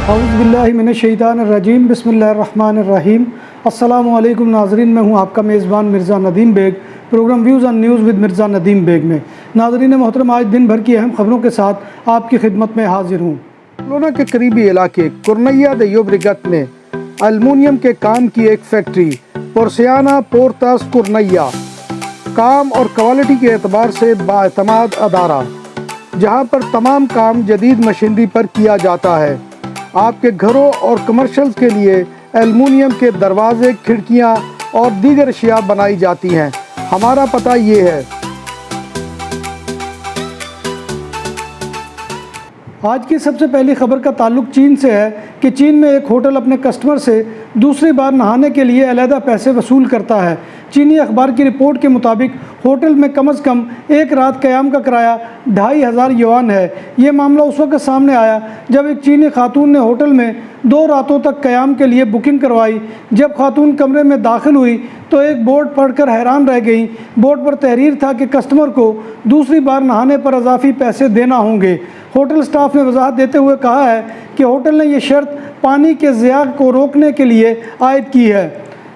اعوذ باللہ من الشیطان الرجیم، بسم اللہ الرحمن الرحیم۔ السلام علیکم ناظرین، میں ہوں آپ کا میزبان Mirza Nadeem Baig, programme views on news with Mirza Nadeem Baig میں۔ ناظرین محترم، آج دن بھر کی اہم خبروں کے ساتھ آپ کی خدمت میں حاضر ہوں۔ بارسلونا کے قریبی علاقے کورنیا دے یوبریگت میں المونیم کے کام کی ایک فیکٹری پورسیانا پورتاس کورنیا کام اور کوالٹی کے اعتبار سے بااعتماد ادارہ، جہاں پر تمام کام جدید مشینری پر کیا جاتا ہے۔ آپ کے گھروں اور کمرشلز کے لیے ایلومینیم کے دروازے، کھڑکیاں اور دیگر اشیاء بنائی جاتی ہیں۔ ہمارا پتہ یہ ہے۔ آج کی سب سے پہلی خبر کا تعلق چین سے ہے کہ چین میں ایک ہوٹل اپنے کسٹمر سے دوسری بار نہانے کے لیے علیحدہ پیسے وصول کرتا ہے۔ چینی اخبار کی رپورٹ کے مطابق ہوٹل میں کم از کم ایک رات قیام کا کرایہ 2500 یوان ہے۔ یہ معاملہ اس وقت سامنے آیا جب ایک چینی خاتون نے ہوٹل میں 2 راتوں تک قیام کے لیے بکنگ کروائی۔ جب خاتون کمرے میں داخل ہوئی تو ایک بورڈ پڑھ کر حیران رہ گئی۔ بورڈ پر تحریر تھا کہ کسٹمر کو دوسری بار نہانے پر اضافی پیسے دینا ہوں گے۔ ہوٹل سٹاف نے وضاحت دیتے ہوئے کہا ہے کہ ہوٹل نے یہ شرط پانی کے ضیاع کو روکنے کے لیے عائد کی ہے۔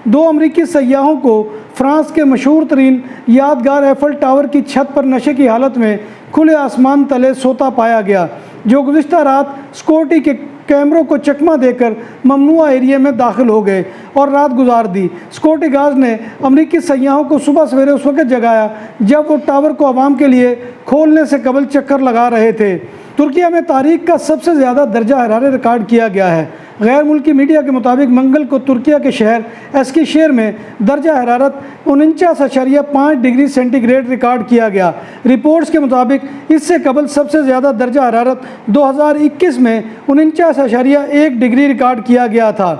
2 امریکی سیاحوں کو فرانس کے مشہور ترین یادگار ایفل ٹاور کی چھت پر نشے کی حالت میں کھلے آسمان تلے سوتا پایا گیا، جو گزشتہ رات سیکورٹی کے کیمروں کو چکمہ دے کر ممنوعہ ایریے میں داخل ہو گئے اور رات گزار دی۔ سیکورٹی گارڈز نے امریکی سیاحوں کو صبح سویرے اس وقت جگایا جب وہ ٹاور کو عوام کے لیے کھولنے سے قبل چکر لگا رہے تھے۔ ترکیہ میں تاریخ کا سب سے زیادہ درجہ حرارت ریکارڈ کیا گیا ہے۔ غیر ملکی میڈیا کے مطابق منگل کو ترکیہ کے شہر اسکیشیر میں درجہ حرارت 49.5 ڈگری سینٹی گریڈ ریکارڈ کیا گیا۔ رپورٹس کے مطابق اس سے قبل سب سے زیادہ درجہ حرارت 2021 میں 49.1 ڈگری ریکارڈ کیا گیا تھا۔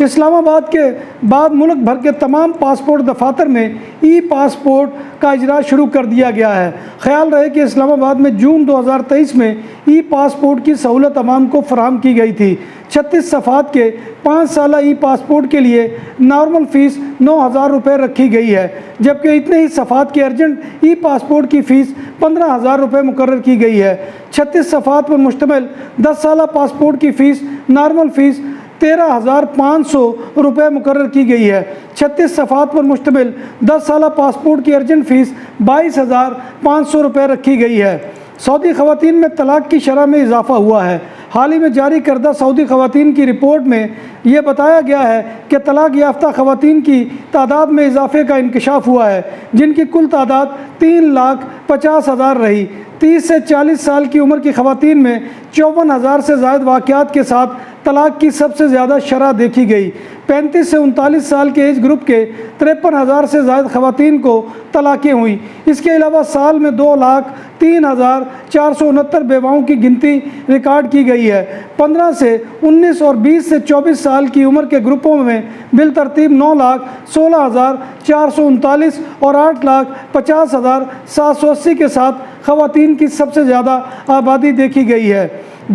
اسلام آباد کے بعد ملک بھر کے تمام پاسپورٹ دفاتر میں ای پاسپورٹ کا اجرا شروع کر دیا گیا ہے۔ خیال رہے کہ اسلام آباد میں جون 2023 میں ای پاسپورٹ کی سہولت عوام کو فراہم کی گئی تھی۔ 36 صفحات کے 5 سالہ ای پاسپورٹ کے لیے نارمل فیس 9000 روپے رکھی گئی ہے، جبکہ اتنے ہی صفحات کے ارجنٹ ای پاسپورٹ کی فیس 15000 روپے مقرر کی گئی ہے۔ 36 صفحات پر مشتمل 10 سالہ پاسپورٹ کی فیس نارمل فیس 13500 روپے مقرر کی گئی ہے۔ 36 صفحات پر مشتمل 10 سالہ پاسپورٹ کی ارجنٹ فیس 22500 روپے رکھی گئی ہے۔ سعودی خواتین میں طلاق کی شرح میں اضافہ ہوا ہے۔ حال ہی میں جاری کردہ سعودی خواتین کی رپورٹ میں یہ بتایا گیا ہے کہ طلاق یافتہ خواتین کی تعداد میں اضافے کا انکشاف ہوا ہے، جن کی کل تعداد 3,50,000 رہی۔ 30 سے 40 سال کی عمر کی خواتین میں 54,000 سے زائد واقعات کے ساتھ طلاق کی سب سے زیادہ شرح دیکھی گئی۔ 35 سے 39 سال کے ایج گروپ کے 53,000 سے زائد خواتین کو طلاقیں ہوئیں۔ اس کے علاوہ سال میں 2,03,469 بیواؤں کی گنتی ریکارڈ کی گئی ہے۔ 15 سے 19 اور 20 سے 24 سال کی عمر کے گروپوں میں بالترتیب 9,16,439 اور 8,50,780 کے ساتھ خواتین کی سب سے زیادہ آبادی دیکھی گئی ہے۔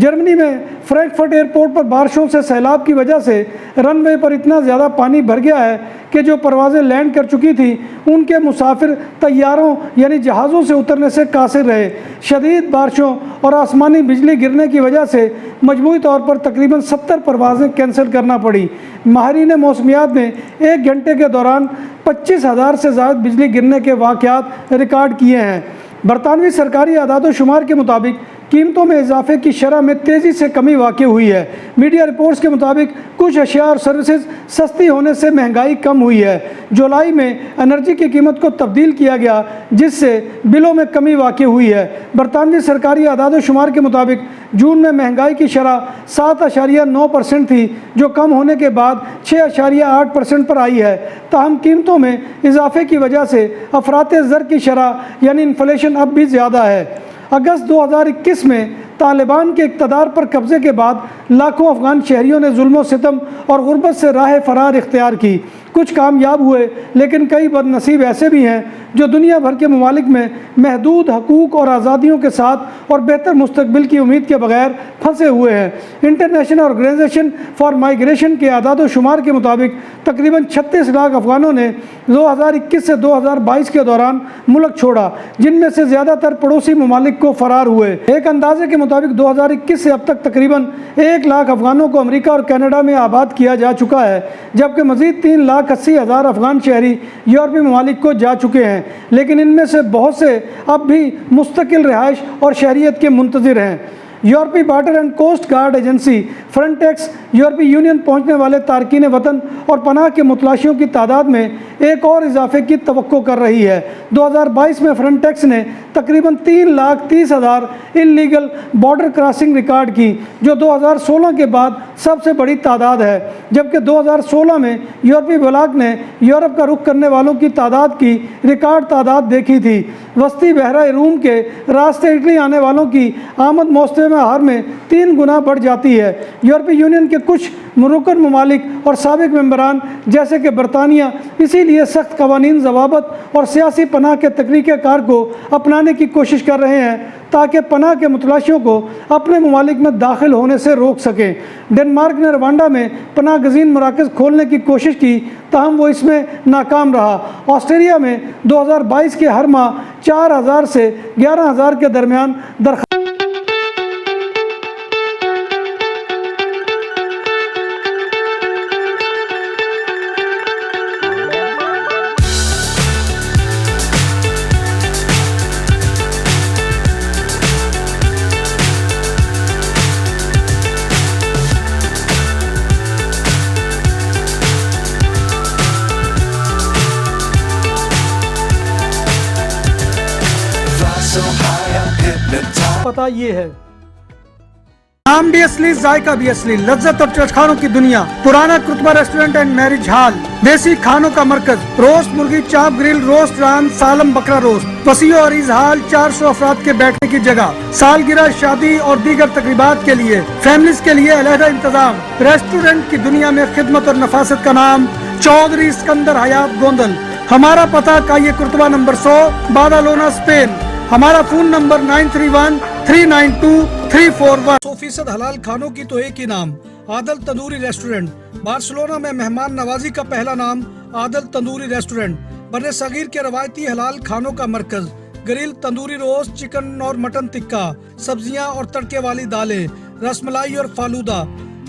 جرمنی میں فرینکفرٹ ایئرپورٹ پر بارشوں سے سیلاب کی وجہ سے رن وے پر اتنا زیادہ پانی بھر گیا ہے کہ جو پروازیں لینڈ کر چکی تھیں ان کے مسافر طیاروں یعنی جہازوں سے اترنے سے قاصر رہے۔ شدید بارشوں اور آسمانی بجلی گرنے کی وجہ سے مجموعی طور پر تقریباً 70 پروازیں کینسل کرنا پڑی۔ ماہرین موسمیات نے 1 گھنٹے کے دوران 25,000 سے زائد بجلی گرنے کے واقعات ریکارڈ کیے ہیں۔ برطانوی سرکاری اعداد و شمار کے مطابق قیمتوں میں اضافے کی شرح میں تیزی سے کمی واقع ہوئی ہے۔ میڈیا رپورٹس کے مطابق کچھ اشیاء اور سروسز سستی ہونے سے مہنگائی کم ہوئی ہے۔ جولائی میں انرجی کی قیمت کو تبدیل کیا گیا جس سے بلوں میں کمی واقع ہوئی ہے۔ برطانوی سرکاری اعداد و شمار کے مطابق جون میں مہنگائی کی شرح 7.9% تھی، جو کم ہونے کے بعد 6.8% پر آئی ہے۔ تاہم قیمتوں میں اضافے کی وجہ سے افراط زر کی شرح یعنی انفلیشن اب بھی زیادہ ہے۔ اگست 2021 میں طالبان کے اقتدار پر قبضے کے بعد لاکھوں افغان شہریوں نے ظلم و ستم اور غربت سے راہ فرار اختیار کی۔ کچھ کامیاب ہوئے، لیکن کئی بد نصیب ایسے بھی ہیں جو دنیا بھر کے ممالک میں محدود حقوق اور آزادیوں کے ساتھ اور بہتر مستقبل کی امید کے بغیر پھنسے ہوئے ہیں۔ انٹرنیشنل آرگنائزیشن فار مائیگریشن کے اعداد و شمار کے مطابق تقریباً 36 لاکھ افغانوں نے 2021 سے 2022 کے دوران ملک چھوڑا، جن میں سے زیادہ تر پڑوسی ممالک کو فرار ہوئے۔ ایک اندازے کے مطابق 2021 سے اب تک تقریباً 1 لاکھ افغانوں کو امریکہ اور کینیڈا میں آباد کیا جا چکا ہے، جبکہ مزید 3,80,000 افغان شہری یورپی ممالک کو جا چکے ہیں، لیکن ان میں سے بہت سے اب بھی مستقل رہائش اور شہریت کے منتظر ہیں۔ یورپی border and coast guard agency Frontex یورپی یونین پہنچنے والے تارکین وطن اور پناہ کے متلاشیوں کی تعداد میں ایک اور اضافے کی توقع کر رہی ہے۔ 2022 میں فرنٹیکس نے تقریباً 3,30,000 انلیگل بارڈر کراسنگ ریکارڈ کی، جو 2016 کے بعد سب سے بڑی تعداد ہے، جبکہ 2016 میں یورپی بلاک نے یورپ کا رخ کرنے والوں کی تعداد کی ریکارڈ تعداد دیکھی تھی۔ وسطی بحیرہ روم کے راستے اٹلی آنے والوں کی آمد موسم بہار میں 3 گنا بڑھ جاتی ہے۔ یورپی یونین کے کچھ رکن ممالک اور سابق ممبران جیسے کہ برطانیہ اسی لیے سخت قوانین، ضوابط اور سیاسی پناہ کے طریقہ کار کو اپنانے کی کوشش کر رہے ہیں تاکہ پناہ کے متلاشیوں کو اپنے ممالک میں داخل ہونے سے روک سکیں۔ ڈنمارک نے روانڈا میں پناہ گزین مراکز کھولنے کی کوشش کی، تاہم وہ اس میں ناکام رہا۔ آسٹریلیا میں 2022 کے ہر ماہ 4,000 سے 11,000 کے درمیان درخواست پتہ یہ ہے۔ نام بھی اصلی، ذائقہ بھی اصلی، لذت اور چٹخانوں کی دنیا، پرانا کرتبہ ریسٹورنٹ اینڈ میرج ہال، دیسی کھانوں کا مرکز، روسٹ مرغی، چاپ گرل، روسٹ ران، سالم بکرا روسٹ، وسیع و عریض ہال، 400 افراد کے بیٹھنے کی جگہ، سالگرہ، شادی اور دیگر تقریبات کے لیے، فیملیز کے لیے علیحدہ انتظام۔ ریسٹورنٹ کی دنیا میں خدمت اور نفاست کا نام چودھری اسکندر حیات گوندل۔ ہمارا پتہ کائیے کرتبہ نمبر 100، بادالونا، اسپین۔ ہمارا فون نمبر 9313923341۔ 100% حلال کھانوں کی تو ایک ہی نام، عادل تندوری ریسٹورنٹ۔ بارسلونا میں مہمان نوازی کا پہلا نام عادل تندوری ریسٹورنٹ، بر صغیر کے روایتی حلال کھانوں کا مرکز، گرل، تندوری روسٹ، چکن اور مٹن ٹکا، سبزیاں اور تڑکے والی دالیں، رس ملائی اور فالودہ۔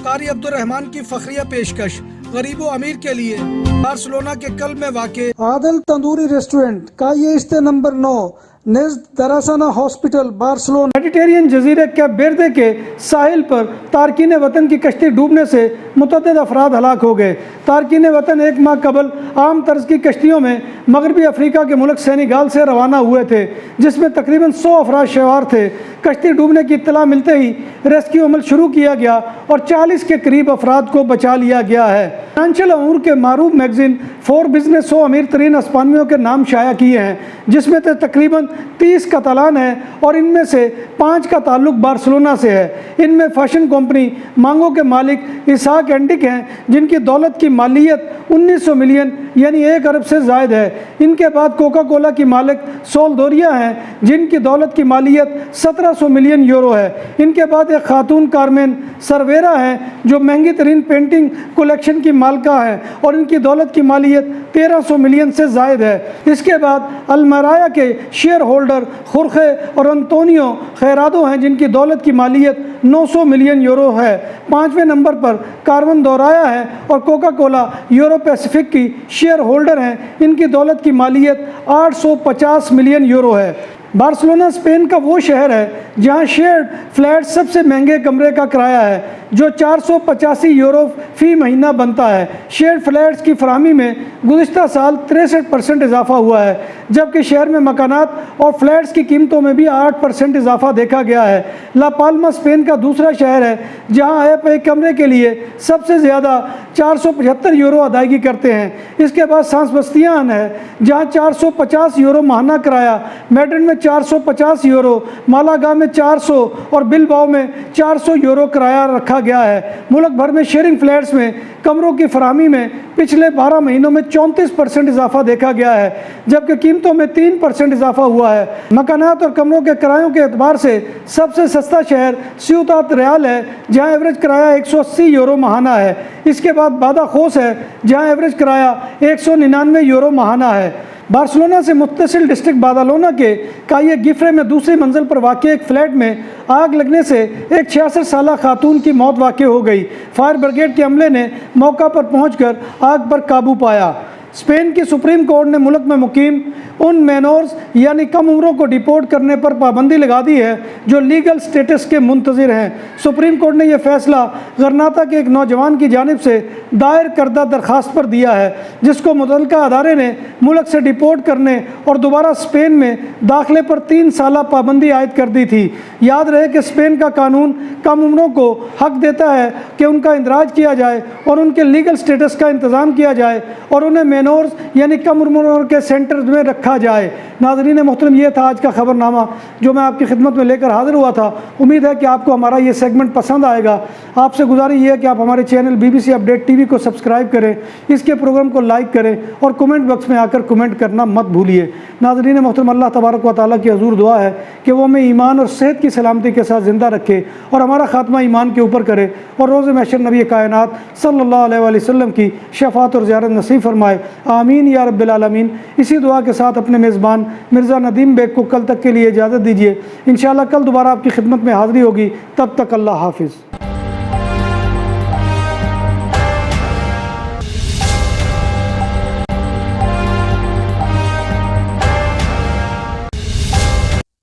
قاری عبد الرحمن کی فخریہ پیشکش غریب و امیر کے لیے، بارسلونا کے قلب میں واقع عادل تندوری ریسٹورنٹ، کائیے استے نمبر 9، نزد دراسانہ ہاسپٹل، بارسلونا۔ میڈیٹرین جزیرے کیپ ویردے کے ساحل پر تارکین وطن کی کشتی ڈوبنے سے متعدد افراد ہلاک ہو گئے۔ تارکین وطن 1 ماہ قبل عام طرز کی کشتیوں میں مغربی افریقہ کے ملک سینیگال سے روانہ ہوئے تھے، جس میں تقریباً 100 افراد سوار تھے۔ کشتی ڈوبنے کی اطلاع ملتے ہی ریسکیو عمل شروع کیا گیا اور 40 کے قریب افراد کو بچا لیا گیا ہے۔ فائنینشل امور کے معروف میگزین فوربس نے 100 امیر ترین اسپانویوں کے نام شائع کیے ہیں، جس میں تقریباً 30 کاتالان ہیں اور ان میں سے 5 کا تعلق بارسلونا سے ہے۔ ان میں فیشن کمپنی مانگو کے مالک اسحاق اینڈک ہیں، جن کی دولت کی مالیت 1900 ملین یعنی 1 ارب سے زائد ہے۔ ان کے بعد کوکا کولا کی مالک سول دوریا ہیں، جن کی دولت کی مالیت 1700 ملین یورو ہے۔ ان کے بعد ایک خاتون کارمین سرویرا ہیں، جو مہنگی ترین پینٹنگ کلیکشن کی مالکہ ہیں اور ان کی دولت کی مالیت 1300 ملین سے زائد ہے۔ اس کے بعد المرایا کے شیئر ہولڈر خورخے اور انطونیو خیرادو ہیں، جن کی دولت کی مالیت 900 ملین یورو ہے۔ 5ویں نمبر پر کارمن دورایا ہے اور کوکا کولا یورو پیسیفک کی شیئر ہولڈر ہیں، ان کی دولت کی مالیت 850 ملین یورو ہے۔ بارسلونا اسپین کا وہ شہر ہے جہاں شیئرڈ فلیٹ سب سے مہنگے کمرے کا کرایہ ہے، جو 485 یورو فی مہینہ بنتا ہے۔ شیئرڈ فلیٹس کی فراہمی میں گزشتہ سال 63% اضافہ ہوا ہے، جبکہ شہر میں مکانات اور فلیٹس کی قیمتوں میں بھی 8% اضافہ دیکھا گیا ہے۔ لا پالما اسپین کا دوسرا شہر ہے جہاں آپ ایک کمرے کے لیے سب سے زیادہ 475 یورو ادائیگی کرتے ہیں۔ اس کے بعد سان سیباستیان ہے جہاں 450 یورو ماہانہ کرایہ، میڈرڈ میں 450 یورو، مالاگا میں 400 اور بلباؤ میں 400 یورو کرایہ رکھا گیا ہے۔ ملک بھر میں شیئرنگ فلیٹس میں کمروں کی فراہمی میں پچھلے 12 مہینوں میں 34% اضافہ دیکھا گیا ہے، جبکہ قیمتوں میں 3% اضافہ ہوا ہے۔ مکانات اور کمروں کے کرایوں کے اعتبار سے سب سے سستا شہر سیوطات ریال ہے، جہاں ایوریج کرایہ 180 یورو ماہانہ ہے۔ اس کے بعد باداخوس ہے، جہاں ایوریج کرایہ 199 یورو ماہانہ ہے۔ بارسلونا سے متصل ڈسٹرکٹ بادالونا کے کائے گفرے میں دوسری منزل پر واقع ایک فلیٹ میں آگ لگنے سے ایک 66 سالہ خاتون کی موت واقع ہو گئی۔ فائر بریگیڈ کے عملے نے موقع پر پہنچ کر آگ پر قابو پایا۔ اسپین کی سپریم کورٹ نے ملک میں مقیم ان مینورز یعنی کم عمروں کو ڈیپورٹ کرنے پر پابندی لگا دی ہے جو لیگل سٹیٹس کے منتظر ہیں۔ سپریم کورٹ نے یہ فیصلہ غرناطہ کے ایک نوجوان کی جانب سے دائر کردہ درخواست پر دیا ہے، جس کو متعلقہ ادارے نے ملک سے ڈیپورٹ کرنے اور دوبارہ اسپین میں داخلے پر 3 سالہ پابندی عائد کر دی تھی۔ یاد رہے کہ اسپین کا قانون کم عمروں کو حق دیتا ہے کہ ان کا اندراج کیا جائے اور ان کے لیگل سٹیٹس کا انتظام کیا جائے اور انہیں مینورز یعنی کم عمروں کے سینٹرز میں رکھا جائے۔ ناظرین محترم، یہ تھا آج کا خبر نامہ جو میں آپ کی خدمت میں لے کر حاضر ہوا تھا۔ امید ہے کہ آپ کو ہمارا یہ سیگمنٹ پسند آئے گا۔ آپ سے گزارش یہ ہے کہ آپ ہمارے چینل BBC اپڈیٹ TV کو سبسکرائب کریں، اس کے پروگرام کو لائک کریں اور کومنٹ باکس میں آ کر کومنٹ کرنا مت بھولیے۔ ناظرین محترم، اللہ تبارک و تعالیٰ کی حضور دعا ہے کہ وہ ہمیں ایمان اور صحت کی سلامتی کے ساتھ زندہ رکھے اور ہمارا خاتمہ ایمان کے اوپر کرے اور روز محشر نبی کائنات صلی اللہ علیہ وآلہ وسلم کی شفاعت اور زیارت نصیب فرمائے، آمین یا رب العالمین۔ اسی دعا کے ساتھ اپنے میزبان مرزا ندیم بیگ کو کل تک کے لیے اجازت دیجیے۔ انشاءاللہ کل دوبارہ آپ کی خدمت میں حاضری ہوگی، تب تک اللہ حافظ۔